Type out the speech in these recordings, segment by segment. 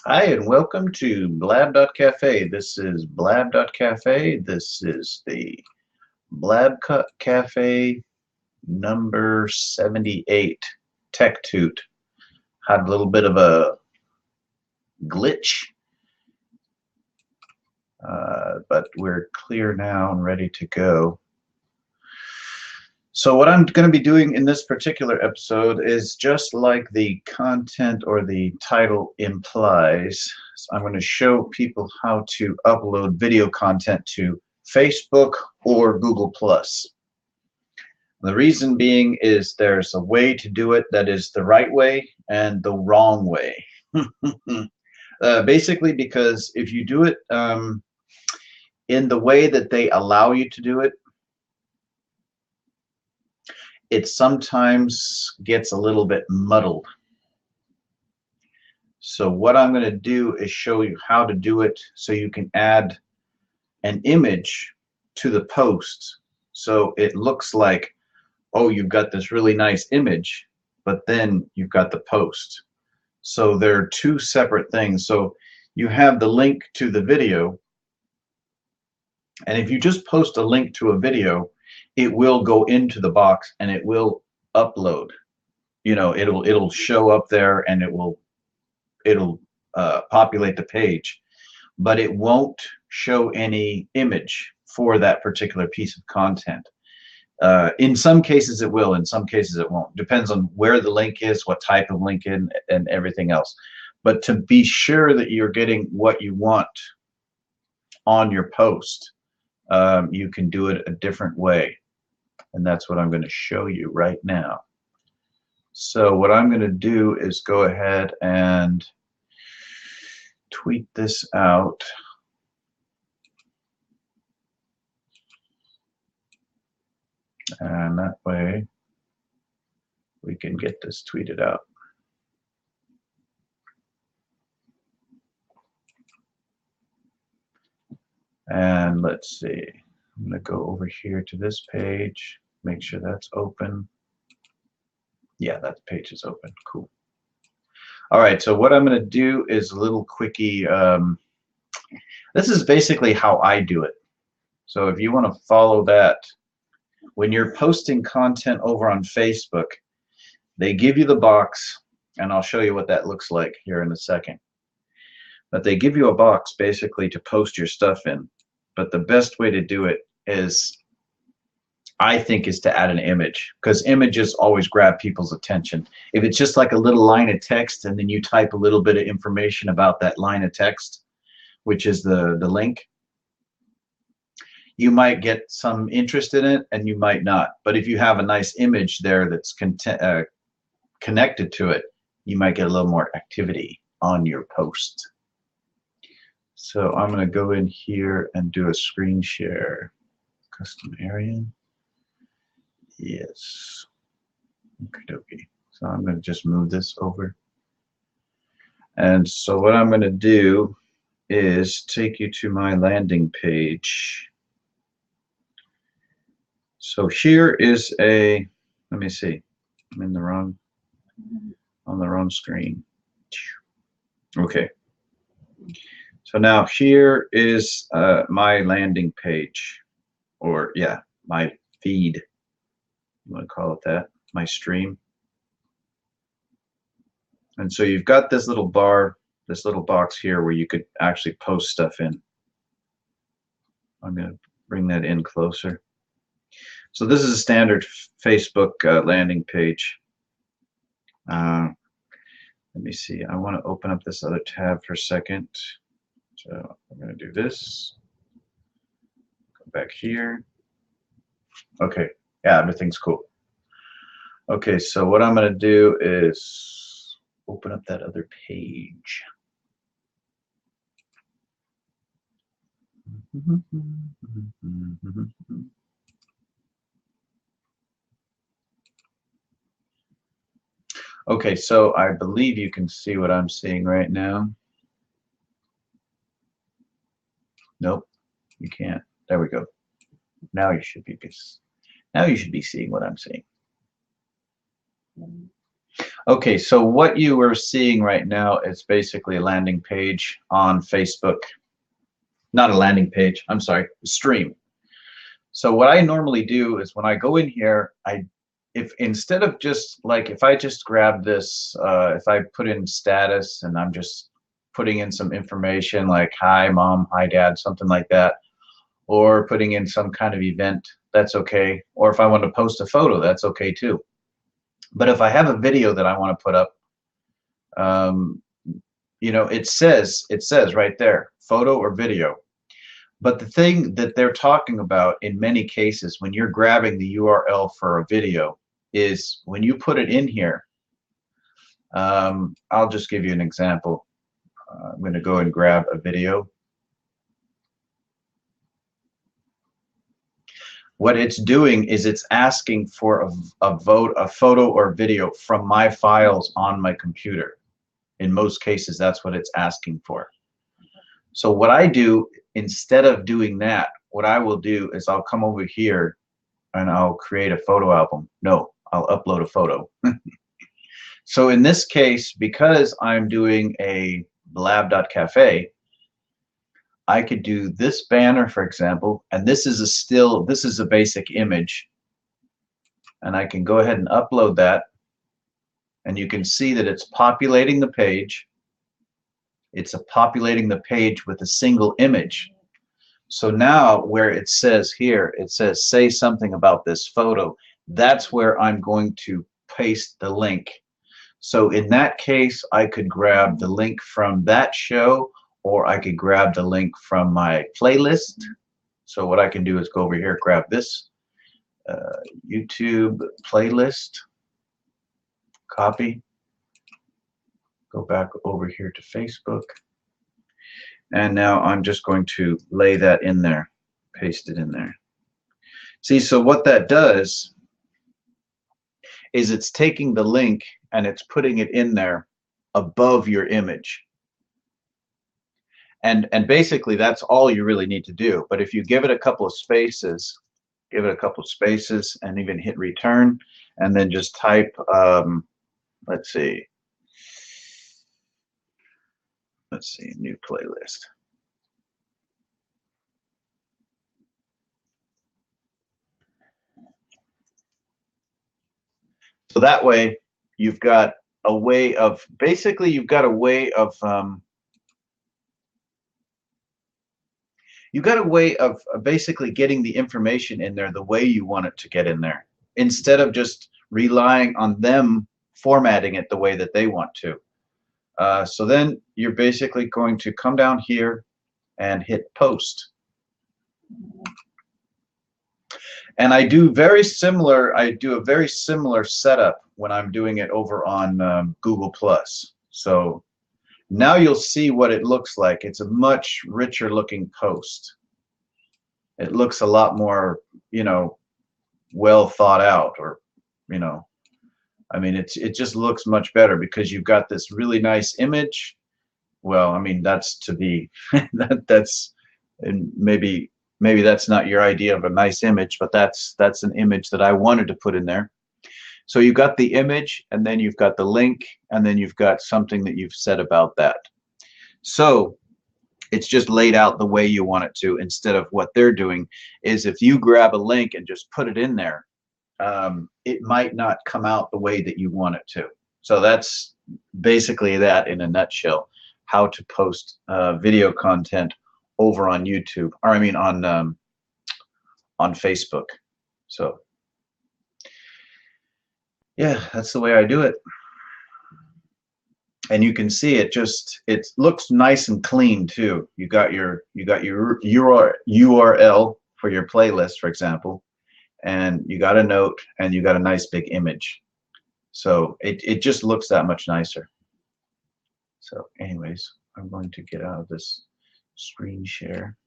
Hi, and welcome to Blab.Cafe. This is Blab.Cafe. This is the Blab.Cafe number 78, TECHTOOT. Had a little bit of a glitch, but we're clear now and ready to go. So what I'm going to be doing in this particular episode is just like the content or the title implies. So I'm going to show people how to upload video content to Facebook or Google+. The reason being is there's a way to do it that is the right way and the wrong way. Basically, because if you do it in the way that they allow you to do it, it sometimes gets a little bit muddled. So what I'm going to do is show you how to do it so you can add an image to the post. So it looks like, oh, you've got this really nice image, but then you've got the post. So they're two separate things. So you have the link to the video, and if you just post a link to a video, it will go into the box and it will upload. You know, it'll show up there and it'll populate the page, but it won't show any image for that particular piece of content. In some cases it will, in some cases it won't. Depends on where the link is, what type of link and everything else. But to be sure that you're getting what you want on your post, you can do it a different way. And that's what I'm going to show you right now. So what I'm going to do is go ahead and tweet this out. And that way we can get this tweeted out. And let's see, I'm going to go over here to this page, make sure that's open. Yeah, that page is open. Cool. All right, so what I'm going to do is a little quickie. This is basically how I do it. So if you want to follow that, when you're posting content over on Facebook, they give you the box, and I'll show you what that looks like here in a second. But they give you a box basically to post your stuff in. But the best way to do it is, I think, is to add an image, because images always grab people's attention. If it's just like a little line of text and then you type a little bit of information about that line of text, which is the link, you might get some interest in it and you might not. But if you have a nice image there that's connected to it, you might get a little more activity on your post. So I'm going to go in here and do a screen share. Custom area. Yes. Okay. So I'm going to just move this over. And so what I'm going to do is take you to my landing page. So here is a, let me see, I'm in the wrong, on the wrong screen. Okay. So now here is my landing page, or yeah, my feed. You want to call it that, my stream. And so you've got this little bar, this little box here where you could actually post stuff in. I'm going to bring that in closer. So this is a standard Facebook landing page. Let me see, I want to open up this other tab for a second. So I'm going to do this. Go back here. Okay, yeah, everything's cool. Okay, so what I'm going to do is open up that other page. Okay, so I believe you can see what I'm seeing right now. Nope, you can't. There we go. Now you should be seeing what I'm seeing. Okay, so what you are seeing right now is basically a landing page on Facebook. Not a landing page, I'm sorry, a stream. So what I normally do is when I go in here, if instead of just like, if I just grab this, if I put in status and I'm just putting in some information like, hi mom, hi dad, something like that, or putting in some kind of event, that's okay. Or if I want to post a photo, that's okay too. But if I have a video that I want to put up, um, you know, it says right there, photo or video. But the thing that they're talking about in many cases when you're grabbing the URL for a video is when you put it in here. I'll just give you an example. I'm going to go and grab a video. What it's doing is it's asking for a photo or video from my files on my computer. In most cases, that's what it's asking for. So what I do, instead of doing that, what I will do is I'll come over here and I'll create a photo album. No, I'll upload a photo. So in this case, because I'm doing a Blab.Cafe, I could do this banner, for example, and this is a basic image. And I can go ahead and upload that. And you can see that it's populating the page. It's populating the page with a single image. So now where it says here, it says say something about this photo, that's where I'm going to paste the link. So in that case, I could grab the link from that show, or I could grab the link from my playlist. So what I can do is go over here, grab this YouTube playlist, copy, go back over here to Facebook, and now I'm just going to lay that in there, paste it in there. See, so what that does is it's taking the link and it's putting it in there above your image. And basically that's all you really need to do. But if you give it a couple of spaces, and even hit return, and then just type, let's see, new playlist. So that way you've got a way of, basically you've got a way of basically getting the information in there the way you want it to get in there, instead of just relying on them formatting it the way that they want to. So then you're basically going to come down here and hit post. And I do a very similar setup when I'm doing it over on Google+. So now you'll see what it looks like. It's a much richer looking post. It looks a lot more, you know, well thought out, or, you know, I mean, it just looks much better because you've got this really nice image. Well, I mean, that's to be, and maybe that's not your idea of a nice image, but that's an image that I wanted to put in there. So you've got the image, and then you've got the link, and then you've got something that you've said about that. So it's just laid out the way you want it to, instead of what they're doing is if you grab a link and just put it in there, it might not come out the way that you want it to. So that's basically that in a nutshell, how to post video content over on YouTube, or I mean on Facebook. So yeah, that's the way I do it. And you can see it looks nice and clean too. You got your URL for your playlist, for example, and you got a note, and you got a nice big image. So it just looks that much nicer. So anyways, I'm going to get out of this screen share,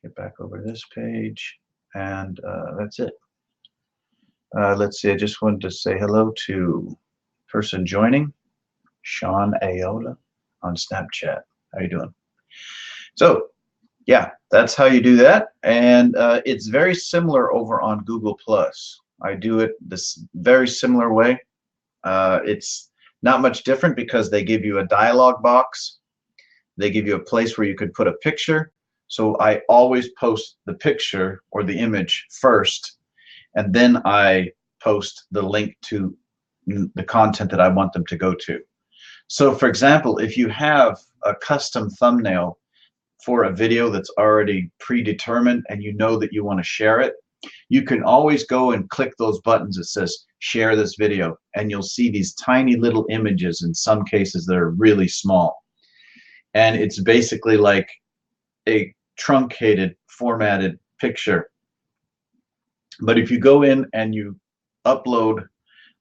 get back over to this page, and that's it. Let's see, I just wanted to say hello to person joining, Sean Ayola on Snapchat. How you doing? So yeah, that's how you do that, and it's very similar over on Google+. I do it this very similar way. It's not much different because they give you a dialog box. They give you a place where you could put a picture. So I always post the picture or the image first, and then I post the link to the content that I want them to go to. So for example, if you have a custom thumbnail for a video that's already predetermined and you know that you want to share it, you can always go and click those buttons that says share this video, and you'll see these tiny little images. In some cases they're really small, and it's basically like a truncated formatted picture. But if you go in and you upload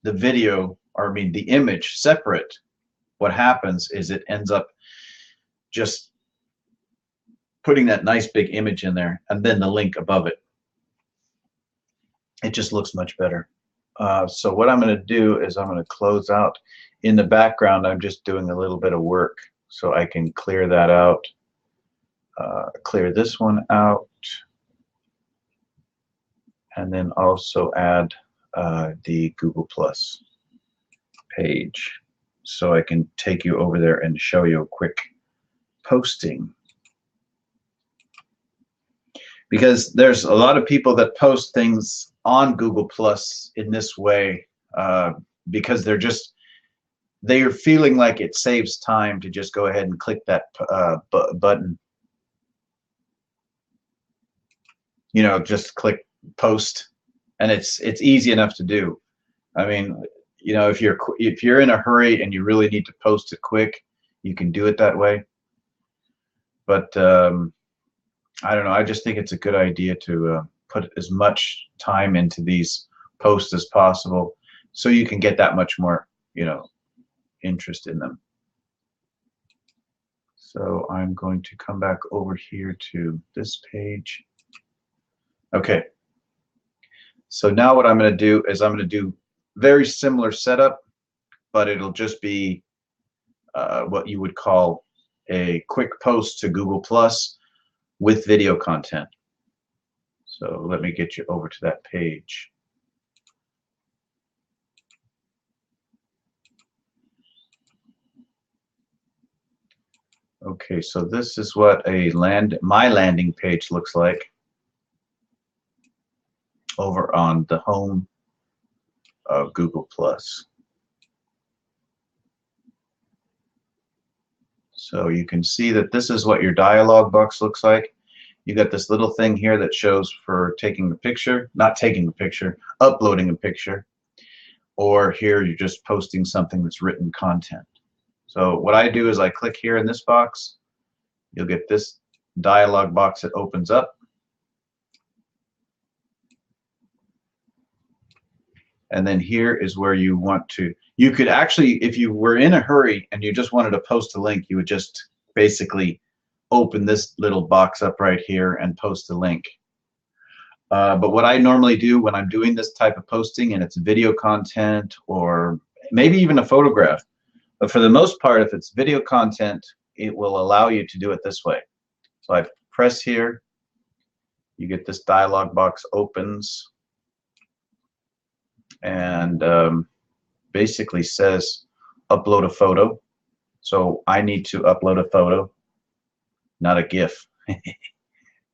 the video, or I mean the image separate, what happens is it ends up just putting that nice big image in there and then the link above it. It just looks much better. So what I'm going to do is I'm going to close out. In the background, I'm just doing a little bit of work, so I can clear that out. Clear this one out, and then also add the Google Plus page, so I can take you over there and show you a quick posting. Because there's a lot of people that post things on Google Plus in this way, because they're feeling like it saves time to just go ahead and click that button. You know, just click post, and it's easy enough to do. I mean, you know, if you're in a hurry and you really need to post it quick, you can do it that way. But I don't know. I just think it's a good idea to put as much time into these posts as possible, so you can get that much more, you know, interest in them. So I'm going to come back over here to this page. Okay. So now what I'm going to do is I'm going to do very similar setup, but it'll just be what you would call a quick post to Google Plus with video content. So let me get you over to that page. Okay, so this is what my landing page looks like over on the home of Google Plus. So you can see that this is what your dialog box looks like. You got this little thing here that shows for taking the picture, not taking the picture, uploading a picture, or here you're just posting something that's written content. So what I do is I click here in this box. You'll get this dialog box that opens up. And then here is where you want to, you could actually, if you were in a hurry and you just wanted to post a link, you would just basically open this little box up right here and post a link. But what I normally do when I'm doing this type of posting, and it's video content or maybe even a photograph, but for the most part, if it's video content, it will allow you to do it this way. So I press here, you get this dialog box opens, and basically says upload a photo. So I need to upload a photo, not a GIF.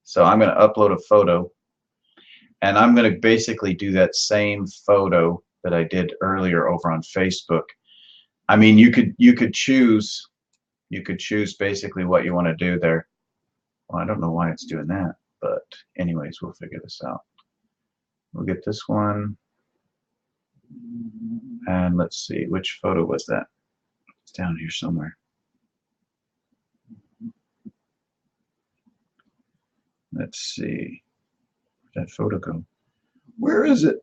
So I'm going to upload a photo, and I'm going to basically do that same photo that I did earlier over on Facebook. I mean, you could choose basically what you want to do there. Well, I don't know why it's doing that, but anyways, we'll figure this out. We'll get this one. And let's see, which photo was that? It's down here somewhere. Let's see. Where'd that photo go? Where is it?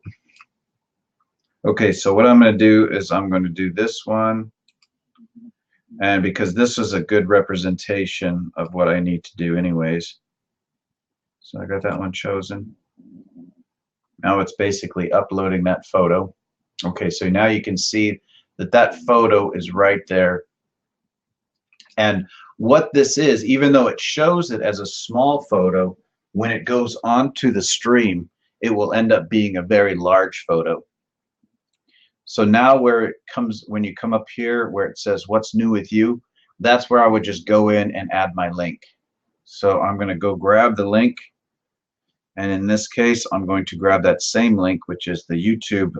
Okay, so what I'm going to do is I'm going to do this one. And because this is a good representation of what I need to do anyways. So I got that one chosen. Now it's basically uploading that photo. Okay, so now you can see that that photo is right there. And what this is, even though it shows it as a small photo, when it goes onto the stream, it will end up being a very large photo. So now where it comes, when you come up here where it says what's new with you, that's where I would just go in and add my link. So I'm going to go grab the link, and in this case I'm going to grab that same link, which is the YouTube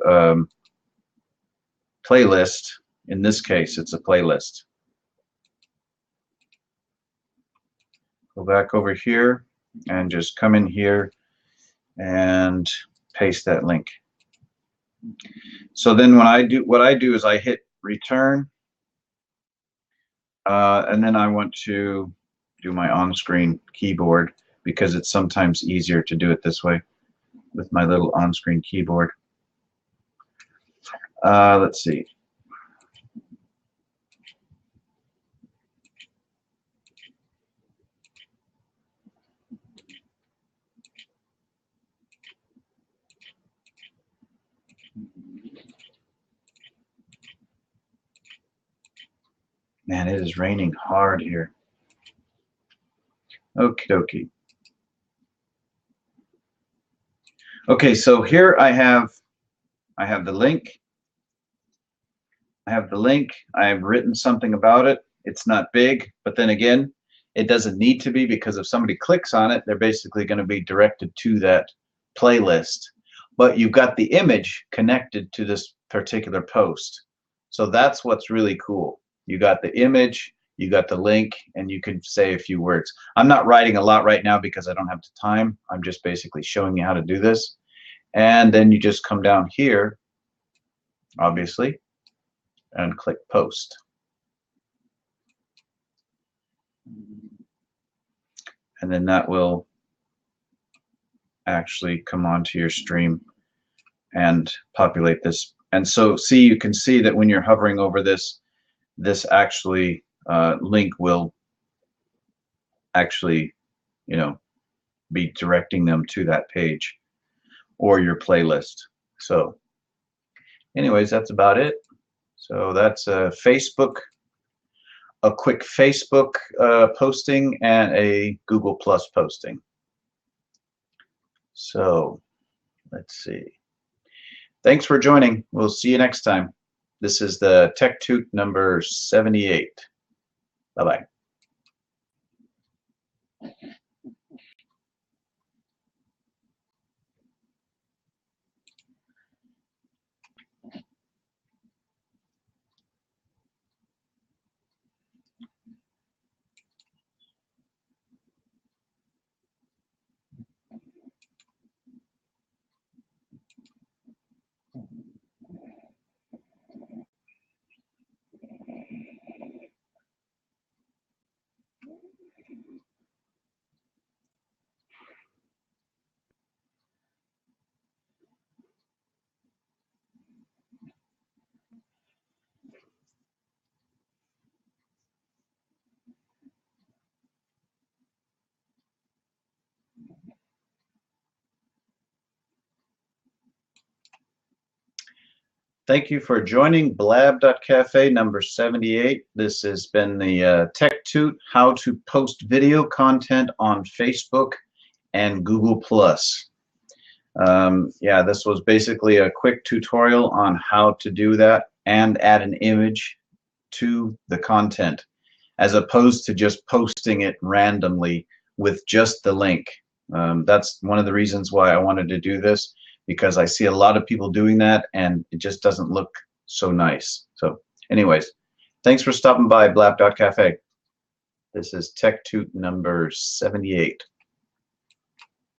playlist. In this case it's a playlist. Go back over here and just come in here and paste that link. So then when what I do is I hit return, and then I want to do my on-screen keyboard because it's sometimes easier to do it this way with my little on-screen keyboard. Let's see. Man, it is raining hard here. Okie dokie. Okay, so here I have the link. I've written something about it. It's not big, but then again, it doesn't need to be, because if somebody clicks on it, they're basically going to be directed to that playlist. But you've got the image connected to this particular post. So that's what's really cool. You got the image, you got the link, and you can say a few words. I'm not writing a lot right now because I don't have the time. I'm just basically showing you how to do this. And then you just come down here, obviously, and click post. And then that will actually come onto your stream and populate this. And so see, you can see that when you're hovering over this, this actually link will actually, you know, be directing them to that page or your playlist. So anyways, that's about it. So that's a quick Facebook posting and a Google Plus posting. So let's see. Thanks for joining. We'll see you next time. This is the TECHTOOT number 78. Bye-bye. Thank you for joining Blab.Cafe number 78. This has been the TECHTOOT how to post video content on Facebook and Google+. Yeah, this was basically a quick tutorial on how to do that and add an image to the content, as opposed to just posting it randomly with just the link. That's one of the reasons why I wanted to do this, because I see a lot of people doing that and it just doesn't look so nice. So anyways, thanks for stopping by Blab.Cafe. This is TECHTOOT number 78.